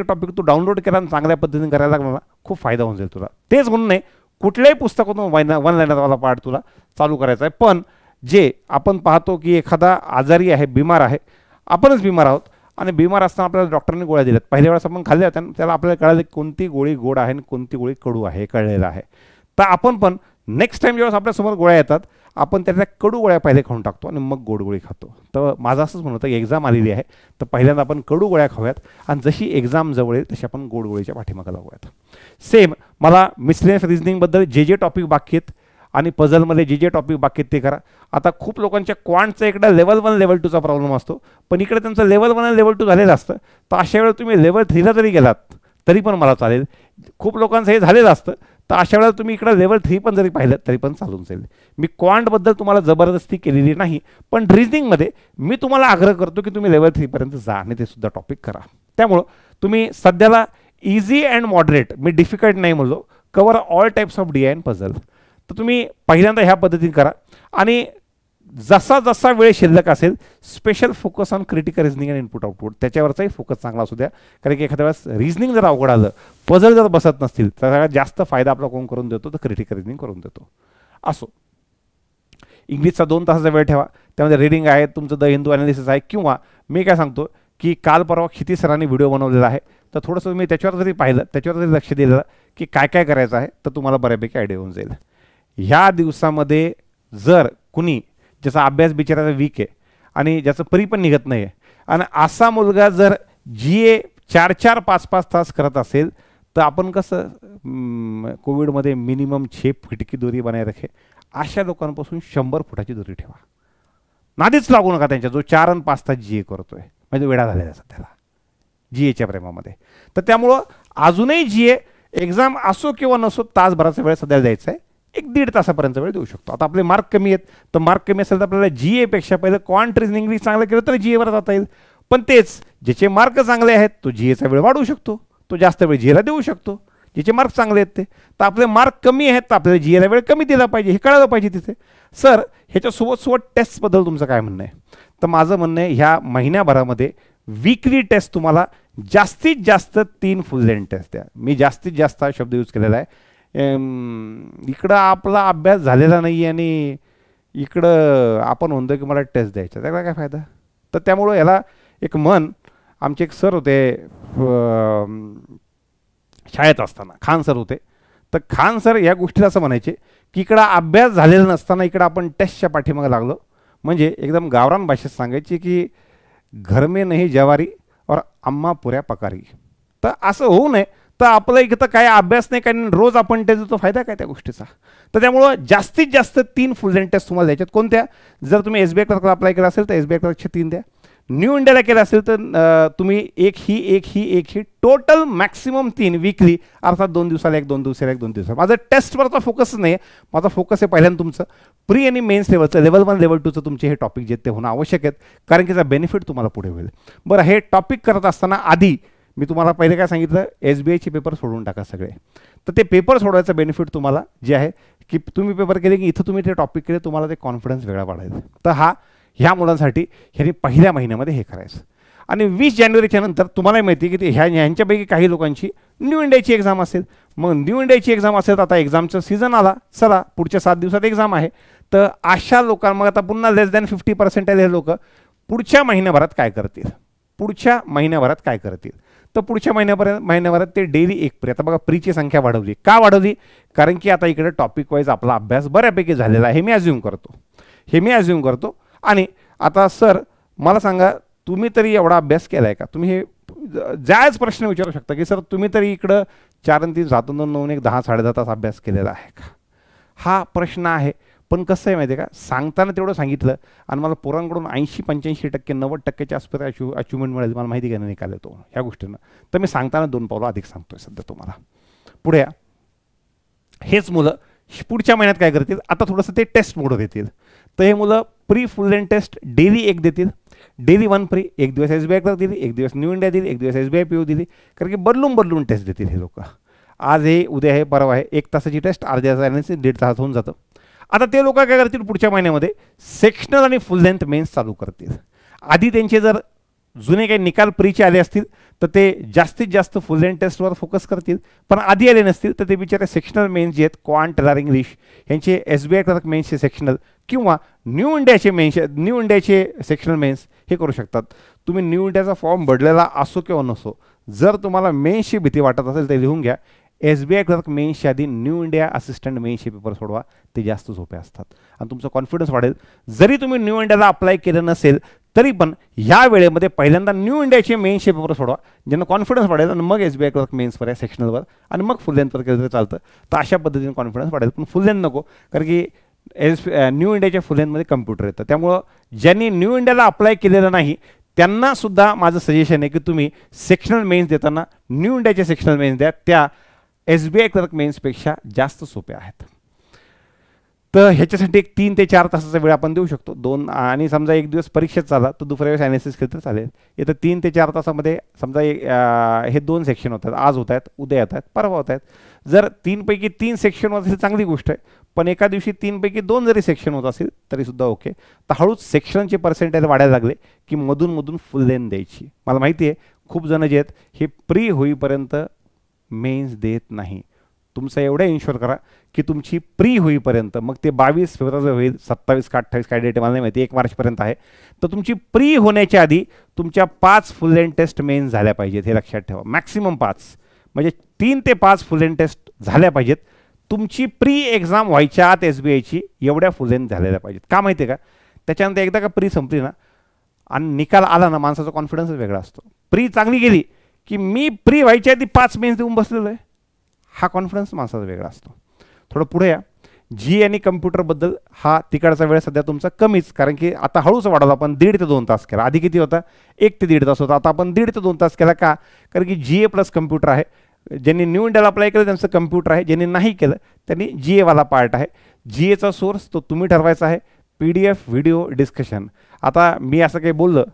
टॉपिक तू डाउनलोड केला आणि चांगल्या पद्धतीने करायला लागला खूप फायदा होऊन जाईल तुला. तेच म्हणून नाही कुठल्याही पुस्तकातून 1 लाइनरवाला पार्ट तुला चालू करायचा आहे. पण जे आपण पाहतो की एखादा आजारी आहे, बिमार आहे, आपणच बिमार आहोत आणि बिमार असताना आपल्याला डॉक्टरने गोळ्या दिल्यात, पहिल्या वेळेस आपण खाल्ल्या होत्या त्याला आपल्याला कळालं कोणती गोळी गोड आहे आणि कोणती गोळी कडू आहे हे कळलेलं आहे. तर आपण पण नेक्स्ट टाइम जेव्हा आपल्यासमोर गोळ्या येतात आपण त्यातल्या कडू गोळ्या पहिले खाऊन टाकतो आणि मग गोड गोळी खातो. तर माझं असंच म्हणत होतं की एक्झाम आलेली आहे तर पहिल्यांदा आपण कडू गोळ्या खाऊयात आणि जशी एक्झाम जवळ येईल तशी आपण गोड गोळीच्या पाठीमागे लागूयात. सेम मला मिसलेनियस रिझनिंगबद्दल जे टॉपिक बाकी आहेत आणि पझलमध्ये जे टॉपिक बाकी आहेत ते करा. आता खूप लोकांच्या क्वांटचा इकडे लेवल 1 लेवल 2चा प्रॉब्लेम असतो पण इकडे त्यांचं लेवल 1 आणि लेवल 2 झालेलं असतं. तर अशा वेळेला तुम्ही लेवल 3ला जरी गेलात तरी पण मला चालेल. खूप लोकांचं हे झालेलं असतं तर अशा वेळेला तुम्ही इकडे लेवल 3 पण जरी पाहिलं तरी पण चालून जाईल. मी क्वांटबद्दल तुम्हाला जबरदस्ती केलेली नाही पण रिझनिंगमध्ये मी तुम्हाला आग्रह करतो की तुम्ही लेवल 3 पर्यंत जा आणि ते सुद्धा टॉपिक करा. त्यामुळं तुम्ही सध्याला easy and moderate, me difficult नाही म्हणलो, cover all types of DI and puzzle. तर तुम्ही पहिल्यांदा ह्या पद्धतीने करा आणि जसा जसा वेळ शिल्लक असेल special focus on critical reasoning and input output त्याच्यावरचाही फोकस चांगला असू द्या. कारण की एखाद्या वेळेस रिझनिंग जर अवघड आलं, पझल जर बसत नसतील तर सगळ्यात जास्त फायदा आपला कोण करून देतो तर क्रिटिकल रिझनिंग करून देतो. असो इंग्लिशचा 2 तासाचा वेळ ठेवा, त्यामध्ये रीडिंग आहे, तुमचं द हिंदू ॲनालिसिस आहे किंवा मी काय सांगतो की काल परवा क्षिती सरांनी व्हिडिओ बनवलेला आहे तर थोडंसं तुम्ही त्याच्यावर जरी पाहिलं, त्याच्यावर जरी लक्ष दिलं की काय काय करायचं आहे तर तुम्हाला बऱ्यापैकी आयडिया होऊन जाईल. ह्या दिवसामध्ये जर कुणी ज्याचा अभ्यास बिचाराचा वीक आहे आणि ज्याचं परी पण निघत नाही आहे आणि असा मुलगा जर GA 4-4, 5-5 तास करत असेल तर आपण कसं कोविडमध्ये मिनिमम 6 फीट की दोरी बनाय रखे, अशा लोकांपासून 100 फुटाची दोरी ठेवा. नादीच लागू नका त्यांच्या जो 4 आणि 5 तास GA करतोय म्हणजे वेळा झालेला सध्याला GAच्या प्रेमामध्ये. तर त्यामुळं अजूनही GA एक्झाम असो किंवा नसो तासभराचा वेळ सध्या द्यायचा आहे. 1-1.5 तासापर्यंत वेळ देऊ शकतो. आता आपले मार्क कमी आहेत तर मार्क कमी असेल तर आपल्याला GA पेक्षा पहिलं क्वांट रिझनिंग चांगलं केलं तर GA वर जाता येईल. पण तेच ज्याचे मार्क चांगले आहेत तो GAचा वेळ वाढवू शकतो, तो जास्त वेळ GAला देऊ शकतो. ज्याचे मार्क चांगले आहेत ते तर आपले मार्क कमी आहेत तर आपल्याला GAला वेळ कमी दिला पाहिजे हे कळायला पाहिजे तिथे. सर ह्याच्यासोबत टेस्टबद्दल तुमचं काय म्हणणं आहे? तर माझं म्हणणं आहे ह्या महिन्याभरामध्ये वीकली टेस्ट तुम्हाला जास्तीत जास्त 3 फुल लेंथ टेस्ट द्या. मी जास्तीत जास्त हा शब्द यूज केलेला आहे. इकडं आपला अभ्यास झालेला नाही आणि इकडं आपण म्हणतो की मला टेस्ट द्यायचा, त्याला काय फायदा? तर त्यामुळं याला एक आमचे एक सर होते शाळेत असताना, खान सर होते. तर खान सर या गोष्टीला असं म्हणायचे की इकडं अभ्यास झालेला नसताना इकडं आपण टेस्टच्या पाठीमागे लागलो म्हणजे एकदम गावरान भाषेत सांगायची की घर में नाही जवारी और अम्मा पुऱ्या पकारी. तर असं होऊ नये तर आपलं इथं काय अभ्यास नाही, काय रोज आपण त्याचा तो फायदा काय त्या गोष्टीचा. तर त्यामुळं जास्तीत जास्त 3 फुल लेंथ टेस्ट तुम्हाला द्यायच्यात. कोणत्या? जर तुम्ही SBI क्लर्कला अप्लाय केला असेल तर SBI क्लर्कचे 3 द्या. न्यू इंडियाला केलं असेल तर तुम्ही एक ही टोटल मॅक्सिमम 3 वीकली, अर्थात 2 दिवसाला एक, 2 दिवसाला एक, 2 दिवसाला. माझं टेस्टवरचा फोकस नाही, माझा फोकस आहे पहिल्यांदा तुमचं प्री आणि मेन्स लेवलचं, लेवल 1 लेवल 2चं तुमचे हे टॉपिक जे ते होणं आवश्यक आहेत, कारण की त्याचा बेनिफिट तुम्हाला पुढे होईल. बरं, हे टॉपिक करत असताना आधी मी तुम्हाला पहिले काय सांगितलं, SBIचे पेपर सोडून टाका सगळे. तर ते पेपर सोडवायचं बेनिफिट तुम्हाला जे आहे की तुम्ही पेपर केले की इथं तुम्ही ते टॉपिक केले, तुम्हाला ते कॉन्फिडन्स वेगळा वाढायचा. तर ह्या मुलांसाठी ह्यांनी पहिल्या महिन्यामध्ये हे करायचं. आणि 20 जानेवारीच्या नंतर तुम्हाला माहिती आहे की ह्यांच्यापैकी काही लोकांची न्यू इंडियाची एक्झाम असेल. मग न्यू इंडियाची एक्झाम असेल तर आता एक्झामचं सीझन आला, चला पुढच्या 7 दिवसात एक्झाम आहे. तर अशा लोकांना मग आता पुन्हा लेस दॅन 50% हे लोक पुढच्या महिन्याभरात काय करतील, पुढच्या महिन्याभरात काय करतील. तर पुढच्या महिन्याभरात ते डेली एक प्री. आता बघा, प्रीची संख्या वाढवली. का वाढवली? कारण की आता इकडे टॉपिक वाईज आपला अभ्यास बऱ्यापैकी झालेला आहे, हे मी अज्युम करतो. आणि आता सर मला सांगा, तुम्ही तरी एवढा अभ्यास केला आहे का? तुम्ही हे जायच प्रश्न विचारू शकता की सर तुम्ही तरी इकडं 4 आणि 3 7 2 9 1 10 10.5 तास अभ्यास केलेला आहे का? हा प्रश्न आहे. पण कसं आहे माहिती आहे का, सांगताना तेवढं सांगितलं आणि मला पोरांकडून 80-85% 90%च्या आसपास अचिव्हमेंट मिळेल, मला माहिती घेणं निकाल येतो ह्या गोष्टीनं. तर मी सांगताना 2 पावलं अधिक सांगतोय सध्या तुम्हाला. पुढे या. हेच मुलं पुढच्या महिन्यात काय करतील, आता थोडंसं ते टेस्ट मोड देतील. तर हे मुलं pre full length test daily एक देतील. डेली 1 प्री, एक दिवस SBI क्लर्क दिली, एक दिवस न्यू इंडिया दिली, एक दिवस SBI PO दिली. कारण की बदलून टेस्ट देतील हे लोक. आज हे, उद्या हे, परवा आहे. 1 तासाची टेस्ट, अर्ध्या तासाची ॲनालिसिस, 1.5 तासात होऊन जातं. आता ते लोक काय करतील, पुढच्या महिन्यामध्ये सेक्शनल आणि फुल लेंथ मेन्स चालू करतील. आधी त्यांचे जर जुने काही निकाल प्रीचे आले असतील तर ते जास्तीत जास्त फुल लेंथ टेस्टवर फोकस करतील. पण आधी आले नसतील तर ते बिचारे सेक्शनल मेन्स जे आहेत, क्वांट, टेलर, इंग्लिश यांचे SBI क्लर्क मेन्सचे सेक्शनल किंवा न्यू इंडियाचे सेक्शनल मेन्स हे करू शकतात. तुम्ही न्यू इंडियाचा फॉर्म भरलेला असो किंवा नसो, जर तुम्हाला मेन्सची भीती वाटत असेल तर लिहून घ्या, SBI क्लर्क मेन्सच्या आधी न्यू इंडिया असिस्टंट मेन्सचे पेपर सोडवा, ते जास्त सोपे असतात आणि तुमचा कॉन्फिडन्स वाढेल. जरी तुम्ही न्यू इंडियाला अप्लाय केलं नसेल तरी पण ह्या वेळेमध्ये पहिल्यांदा न्यू इंडियाचे मेन्सचे पेपर सोडवा, ज्यांना कॉन्फिडन्स वाढेल, आणि मग SBI क्लर्क मेन्सवर आहे सेक्शनलवर, आणि मग फुल लेंथवर केलं तरी चालतं. तर अशा पद्धतीने कॉन्फिडन्स वाढेल. पण फुल लेंथ नको, कारण की न्यू इंडियाच्या फुल लेंथमध्ये कम्प्युटर येतं. त्यामुळं ज्यांनी न्यू इंडियाला अप्लाय केलेलं नाही त्यांनासुद्धा माझं सजेशन आहे की तुम्ही सेक्शनल मेन्स देताना न्यू इंडियाचे सेक्शनल मेन्स द्या, त्या SBI क्लर्क मेन्सपेक्षा जास्त सोप्या आहेत. तर ह्याच्यासाठी एक 3 ते 4 तासाचा वेळ आपण देऊ शकतो. 2 आणि समजा एक दिवस परीक्षेत चाला तर दुसऱ्या वेळेस ॲनालिसिस केलं तर चालेल. येतं 3 ते 4 तासामध्ये समजा हे 2 सेक्शन होतात, आज होत आहेत, उद्या येत आहेत, परवा होत आहेत. जर 3 पैकी 3 सेक्शन होत असेल चांगली गोष्ट आहे, पण एका दिवशी 3 पैकी 2 जरी सेक्शन होत असेल तरीसुद्धा ओके. तर हळूच सेक्शनचे पर्सेंटेज वाढायला लागले की मधून फुल लेंथ द्यायची. मला माहिती आहे खूप जण जे आहेत हे प्री होईपर्यंत मेन्स देत नाही. तुमचं एवढं इन्शुअर करा की तुमची प्री होईपर्यंत, मग ते 22 फेब्रुवारी होईल, 27 का 28 काय डेट मला नाही माहिती, 1 मार्चपर्यंत आहे, तर तुमची प्री होण्याच्या आधी तुमच्या 5 फुल लेंथ टेस्ट मेन्स झाल्या पाहिजेत. हे लक्षात ठेवा, मॅक्सिमम 5, म्हणजे 3 ते 5 फुल लेंथ टेस्ट झाल्या पाहिजेत. तुमची प्री एक्झाम व्हायच्या आत SBIची एवढ्या फुल लेंथ झालेल्या पाहिजेत. का माहिती आहे का, त्याच्यानंतर एकदा का प्री संपली ना आणि निकाल आला ना, माणसाचा कॉन्फिडन्सच वेगळा असतो. प्री चांगली गेली की मी प्री व्हायच्या आधी 5 मेन्स देऊन बसलेलो आहे, हा कॉन्फिडन्स माणसाचा वेगळा असतो. थोडं पुढे या. जी आणि कम्प्युटरबद्दल हा तिकडचा वेळ सध्या तुमचा कमीच, कारण की आता हळूच वाढवला आपण, 1.5 ते 2 तास केला. आधी किती होता, 1 ते 1.5 तास होता, आता आपण 1.5 ते 2 तास केला. का, कारण की GA प्लस कम्प्युटर आहे. ज्यांनी न्यू इंडियाला अप्लाय केलं त्यांचं कम्प्युटर आहे, ज्यांनी नाही केलं त्यांनी GAवाला पार्ट आहे. GAचा सोर्स तो तुम्ही ठरवायचा आहे, PDF, व्हिडिओ, डिस्कशन. आता मी असं काही बोललं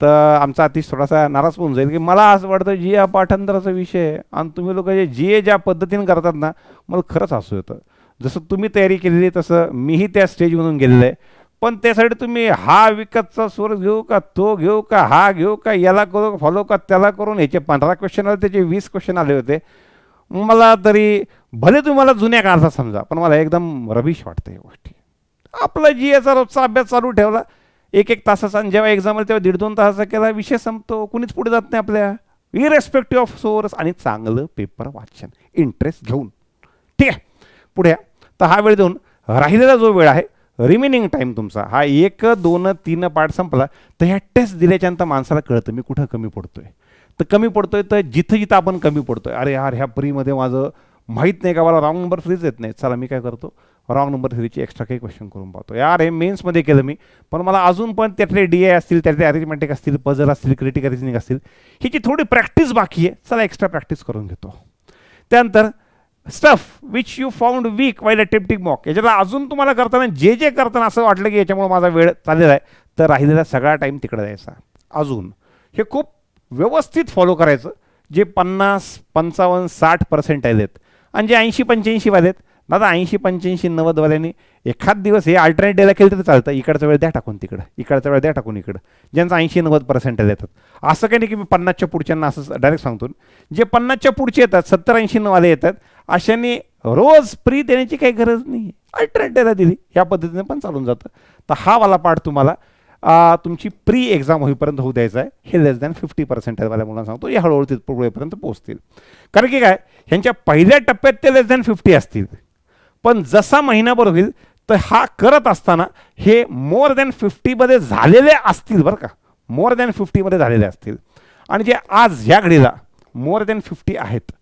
तर आमचा अतिश थोडासा नाराज होऊन जाईल की मला असं वाटतं GA पाठांतराचा विषय आणि तुम्ही लोक जे GA ज्या पद्धतीने करतात ना, मला खरंच हसू येतं. जसं तुम्ही तयारी केलेली तसं मीही त्या स्टेजमधून गेलेलं आहे. पण त्यासाठी तुम्ही हा विकतचा सोर्स घेऊ का, तो घेऊ का, हा घेऊ का, याला करू फॉलो का, त्याला करून याचे 15 क्वेश्चन आले, त्याचे 20 क्वेश्चन आले होते. मला तरी भले तुम्हाला जुन्या काळाचा समजा, पण मला एकदम रबिश वाटतं या गोष्टी. आपला GAचा रोजचा अभ्यास चालू ठेवला 1-1 तासाचा, आणि जेव्हा एक्झाम आली तेव्हा 1.5-2 तासाचा केला, विषय संपतो, कुणीच पुढे जात नाही आपल्या, इरेस्पेक्टिव्ह ऑफ सोर्स. आणि चांगलं पेपर वाचन इंटरेस्ट घेऊन. ठीक आहे, पुढे. तर हा वेळ देऊन राहिलेला जो वेळ आहे, रिमेनिंग टाईम तुमचा हा 1, 2, 3 पार्ट संपला तर ह्या टेस्ट दिल्याच्यानंतर माणसाला कळतं मी कुठं कमी पडतोय. तर कमी पडतोय, तर जिथं जिथं आपण कमी पडतोय, अरे यार ह्या प्रीमध्ये माझं माहीत नाही का, मला रॉंग नंबर फ्रीज येत नाही, चला मी काय करतो, रॉंग नंबर थ्रीची एक्स्ट्रा काही क्वेश्चन करून पाहतो. यार हे मेन्समध्ये केलं मी, पण मला अजून पण त्यातले डी ए असतील, त्यातले अरेंजमेंटिक असतील, पझल असतील, क्रिटिकल रिजनिंग असतील, ह्याची थोडी प्रॅक्टिस बाकी आहे, चला एक्स्ट्रा प्रॅक्टिस करून घेतो. त्यानंतर stuff which you found weak while attempting mock, याच्याला अजून तुम्हाला करताना जे जे करताना असं वाटलं की याच्यामुळे माझा वेळ चाललेला आहे, तर राहिलेला सगळा टाईम तिकडे द्यायचा. अजून हे खूप व्यवस्थित फॉलो करायचं. जे 50, 55, 60% आहेत आणि जे 80-85 वाले आहेत, दादा 80-85-90 वाल्यांनी एखाद दिवस हे अल्टरनेट डेला केलं तरी चालतं. इकडचा वेळ द्या टाकून तिकडं, इकडचा वेळ द्या टाकून इकडं, ज्यांचा 80-90% येतात. असं काही नाही की मी 50च्या पुढच्यांना असं डायरेक्ट सांगतो. जे 50च्या पुढचे येतात, 70-80 वाले येतात, अशाने रोज प्री देण्याची काही गरज नाही, अल्टरनेट डेला दिली या पद्धतीने पण चालून जातं. तर हा वाला पार्ट तुम्हाला तुमची प्री एक्झाम होईपर्यंत होऊ द्यायचं आहे. हे लेस दॅन 50% वाल्या मुलांना सांगतो, हे हळूहळू तिथपर्यंत पोहोचतील. कारण की काय, ह्यांच्या पहिल्या टप्प्यात ते लेस दॅन 50 असतील, पण जसा महिनाभर होईल तर हा करत असताना हे मोर दॅन 50मध्ये झालेले असतील बरं का, मोर दॅन 50मध्ये झालेले असतील. आणि जे आज ह्या घडीला मोर दॅन 50 आहेत,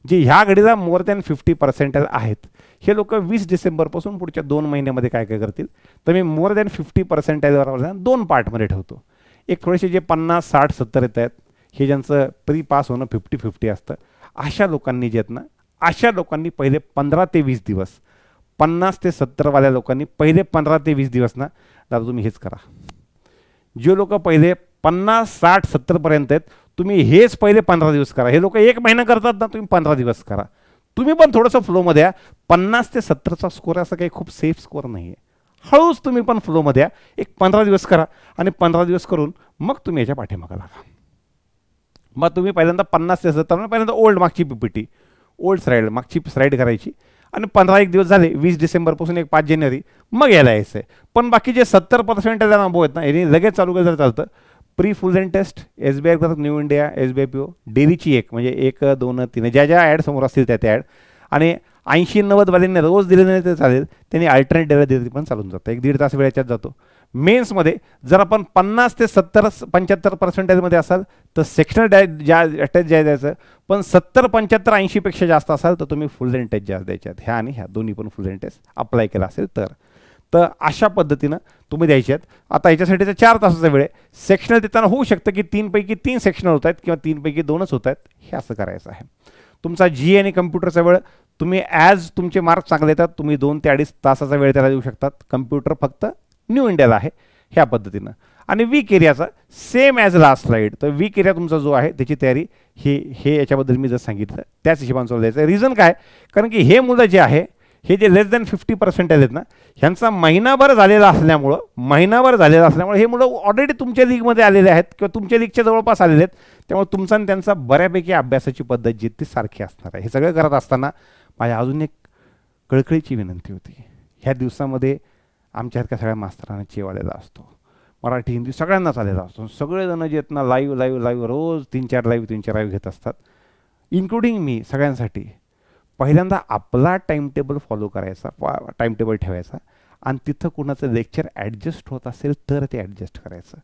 जे ह्या घडीला मोर दॅन 50% आहेत, हे लोक 20 डिसेंबरपासून पुढच्या 2 महिन्यामध्ये काय काय करतील, तर मी मोर दॅन 50%वर 2 पार्टमध्ये ठेवतो. एक थोडेसे जे 50, 60, 70 येत आहेत, हे ज्यांचं प्री पास होणं 50-50 असतं, अशा लोकांनी जे आहेत ना, अशा लोकांनी पहिले 15 ते 20 दिवस, 50 ते 70 वाल्या लोकांनी पहिले 15 ते 20 दिवस ना, दादा तुम्ही हेच करा. जे लोक पहिले 50, 60, 70पर्यंत आहेत, तुम्ही हेच पहिले 15 दिवस करा. हे लोक 1 महिना करतात ना, तुम्ही 15 दिवस करा. तुम्ही पण थोडंसं फ्लोमध्ये या. 50 ते 70चा स्कोर असं काही खूप सेफ स्कोर नाही आहे. हळूच तुम्ही पण फ्लोमध्ये या. एक 15 दिवस करा आणि 15 दिवस करून मग तुम्ही याच्या पाठीमागं लागा. मग तुम्ही पहिल्यांदा 50 ते 70 पहिल्यांदा ओल्ड मागची पीपीटी, ओल्ड स्लाईड मागची स्लाईड करायची आणि 15 दिवस झाले, 20 डिसेंबरपासून एक 5 जानेवारी मग यायला यायचं आहे. पण बाकी जे 70% अनुभव आहेत ना, यांनी लगेच चालू केलं तर चालतं. Pre full and test, SBI करतात, न्यू इंडिया, SBI PO, डेलीची एक म्हणजे 1, 2, 3 ज्या ज्या ॲड समोर असतील त्या त्या ॲड, आणि 80-90 वाल्यांनी रोज दिले नाही तर चालेल, त्यांनी अल्टरनेट डेला दिली पण चालून जातं. 1-1.5 तास वेळेच्यात जातो. मेन्समध्ये जर आपण 50 ते 70-75% असाल तर सेक्शनल ज्या अटॅच ज्या द्यायचं, पण 70-75-80पेक्षा जास्त असाल तर तुम्ही फुल अँड टेस्ट जास्त द्यायच्यात. ह्या आणि ह्या दोन्ही पण फुल अँड टेस्ट अप्लाय केला असेल तर अशा पद्धतीनं तुम्ही द्यायचे आहेत. आता याच्यासाठीचा 4 तासाचा वेळ आहे. सेक्शनल देताना होऊ शकतं की 3 पैकी 3 सेक्शनल होत आहेत किंवा 3 पैकी 2च होत आहेत, हे असं करायचं आहे. तुमचा जी आणि कम्प्युटरचा वेळ तुम्ही ॲज तुमचे मार्क्स चांगले येतात, तुम्ही 2 ते 2.5 तासाचा वेळ त्याला देऊ शकतात. कम्प्युटर फक्त न्यू इंडियाला आहे ह्या पद्धतीनं. आणि वीक एरियाचा सेम ॲज लास्ट स्लाईड, तर वीक एरिया तुमचा जो आहे त्याची तयारी हे याच्याबद्दल मी जर सांगितलं त्याच हिशोबाने चालू द्यायचं. रिझन काय, कारण की हे मुलं जे आहे, हे जे लेस दॅन 50% आहेत ना, ह्यांचा महिनाभर झालेला असल्यामुळे हे मुलं ऑलरेडी तुमच्या लीगमध्ये आलेले आहेत किंवा तुमच्या लीगच्या जवळपास आलेले आहेत. त्यामुळे तुमचा आणि त्यांचा बऱ्यापैकी अभ्यासाची पद्धत जी ती सारखी असणार आहे. हे सगळं करत असताना माझ्या अजून एक कळकळीची विनंती होती. ह्या दिवसामध्ये आमच्यासारख्या सगळ्या मास्तरांना चेवालेला असतो, मराठी हिंदी सगळ्यांनाच आलेला असतो. सगळेजण जे आहेत ना लाईव्ह रोज 3-4 लाईव्ह घेत असतात, इन्क्लुडिंग मी. सगळ्यांसाठी पहिल्यांदा आपला टाईमटेबल फॉलो करायचा, टाईमटेबल ठेवायचा आणि तिथं कुणाचं लेक्चर ॲडजस्ट होत असेल तर ते ॲडजस्ट करायचं.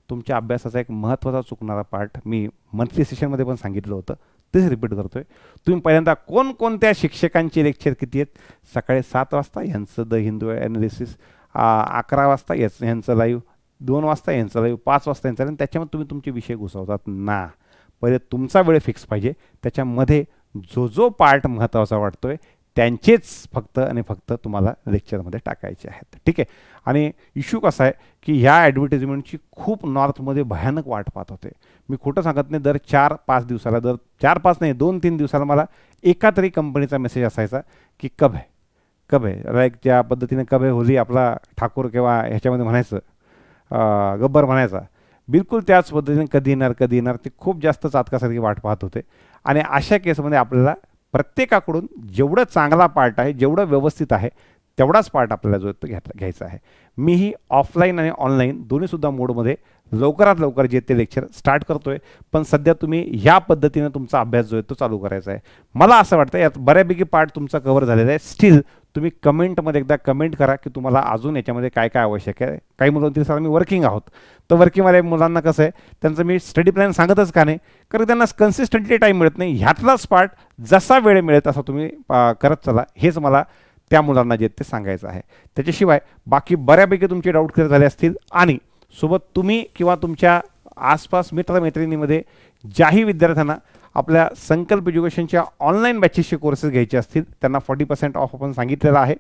तुमच्या अभ्यासाचा एक महत्त्वाचा चुकणारा पार्ट मी मंथली सेशनमध्ये पण सांगितलं होतं, तेच रिपीट करतोय. तुम्ही पहिल्यांदा कोणकोणत्या शिक्षकांचे लेक्चर किती आहेत, सकाळी 7 वाजता यांचं द हिंदू ॲनालिसिस, 11 वाजता यांचं लाईव्ह, 2 वाजता यांचं लाईव्ह, 5 वाजता यांचं लाईव्ह, त्याच्यामध्ये तुम्ही तुमचे विषय घुसवतात ना. पहिले तुमचा वेळ फिक्स पाहिजे, त्याच्यामध्ये जो पार्ट महत्त्वाचा वाटतोय त्यांचेच फक्त आणि फक्त तुम्हाला लेक्चरमध्ये टाकायचे आहेत. ठीक आहे. आणि इश्यू कसा आहे की ह्या ॲडव्हर्टिजमेंटची खूप नॉर्थमध्ये भयानक वाट पाहत होते. मी खोटं सांगत नाही, दर 4-5 दिवसाला, दर 4-5 नाही 2-3 दिवसाला मला एका तरी कंपनीचा मेसेज असायचा की कब है, लाईक ज्या पद्धतीने कब है होली आपला ठाकूर किंवा ह्याच्यामध्ये म्हणायचं, गब्बर म्हणायचा, बिलकुल त्याच पद्धतीने कधी येणार ते खूप जास्त चातकासारखी वाट पाहत होते. आणि अशा केसमध्ये आपल्याला प्रत्येकाकडून जेवढं चांगला पार्ट आहे, जेवढं व्यवस्थित आहे तेवढाच पार्ट आपल्याला जो आहे तो घ्यायचा आहे. मीही ऑफलाईन आणि ऑनलाईन दोन्हीसुद्धा मोडमध्ये लवकरात लवकर जे ते लेक्चर स्टार्ट करतोय. पण सध्या तुम्ही ह्या पद्धतीने तुमचा अभ्यास जो आहे तो चालू करायचा आहे. मला असं वाटतं यात बऱ्यापैकी पार्ट तुमचा कव्हर झालेला आहे. स्टील तुम्ही कमेंटमध्ये एकदा कमेंट करा की तुम्हाला अजून याच्यामध्ये काय काय आवश्यक आहे. काही मुलं म्हणतील सर आम्ही वर्किंग आहोत, तर वर्किंगवाल्या मुलांना कसं आहे त्यांचं मी स्टडी प्लॅन सांगतच का नाही, कारण त्यांना कन्सिस्टंटली टाईम मिळत नाही. ह्यातलाच पार्ट जसा वेळ मिळेल तसा तुम्ही करत चला, हेच मला त्या मुलांना जे ते सांगायचं आहे. त्याच्याशिवाय बाकी बऱ्यापैकी तुमचे डाऊट क्लिअर झाले असतील आणि सोबत तुम्ही किंवा तुमच्या आसपास मित्रमैत्रिणीमध्ये ज्याही विद्यार्थ्यांना आपल्या संकल्प एज्युकेशनच्या ऑनलाईन बॅचेसचे कोर्सेस घ्यायचे असतील त्यांना 40% ऑफ आपण सांगितलेलं आहे.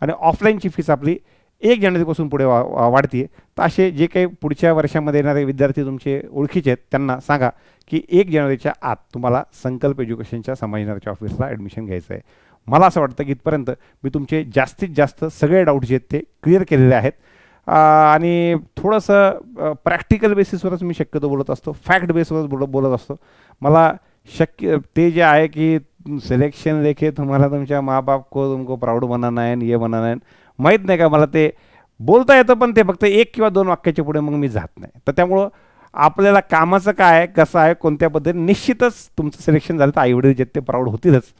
आणि ऑफलाईनची फीस आपली 1 जानेवारीपासून पुढे वाढते. तर असे जे काही पुढच्या वर्षामध्ये येणारे विद्यार्थी तुमचे ओळखीचे आहेत त्यांना सांगा की 1 जानेवारीच्या आत तुम्हाला संकल्प एज्युकेशनच्या संभाजीनगरच्या ऑफिसला ॲडमिशन घ्यायचं आहे. मला असं वाटतं की इथपर्यंत मी तुमचे जास्तीत जास्त सगळे डाऊट जे आहेत ते क्लिअर केलेले आहेत. आणि थोडंसं प्रॅक्टिकल बेसिसवरच मी शक्यतो बोलत असतो, फॅक्ट बेसवरच बोलत असतो. मला शक्य ते जे आहे की सिलेक्शन लेके तुम्हाला तुमच्या माँ बाप को तुमको प्राऊड बनाना है, ये बनाना है, माहीत नाही का, मला ते बोलता येतं पण ते फक्त 1 किंवा 2 वाक्याच्या पुढे मग मी जात नाही. तर त्यामुळं आपल्याला कामाचं काय आहे, कसं आहे, कोणत्या पद्धतीने निश्चितच तुमचं सिलेक्शन झालं तर आईवडील जे ते प्राऊड होतीलच.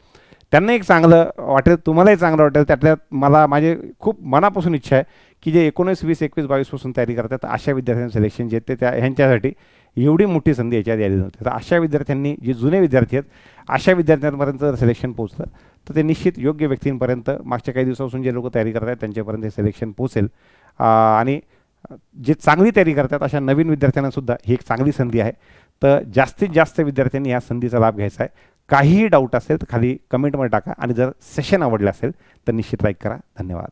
त्यांना एक चांगलं वाटेल, तुम्हालाही चांगलं वाटेल. त्यातल्या मला माझे खूप मनापासून इच्छा आहे की जे 19, 20, 21, 22 पासून तयारी करतात अशा विद्यार्थ्यांचं सिलेक्शन जे ते ह्यांच्यासाठी एवढी मोठी संधी याच्यात आली नव्हती. तर अशा विद्यार्थ्यांनी जे जुने विद्यार्थी आहेत अशा विद्यार्थ्यांपर्यंत जर सिलेक्शन पोहोचलं तर ते निश्चित योग्य व्यक्तींपर्यंत मागच्या काही दिवसापासून जे लोक तयारी करत आहेत त्यांच्यापर्यंत हे सिलेक्शन पोहोचेल. आणि जे चांगली तयारी करतात अशा नवीन विद्यार्थ्यांनासुद्धा ही एक चांगली संधी आहे. तर जास्तीत जास्त विद्यार्थ्यांनी या संधीचा लाभ घ्यायचा आहे. काहीही डाऊट असेल तर खाली कमेंटमध्ये टाका आणि जर सेशन आवडलं असेल तर निश्चित लाईक करा. धन्यवाद.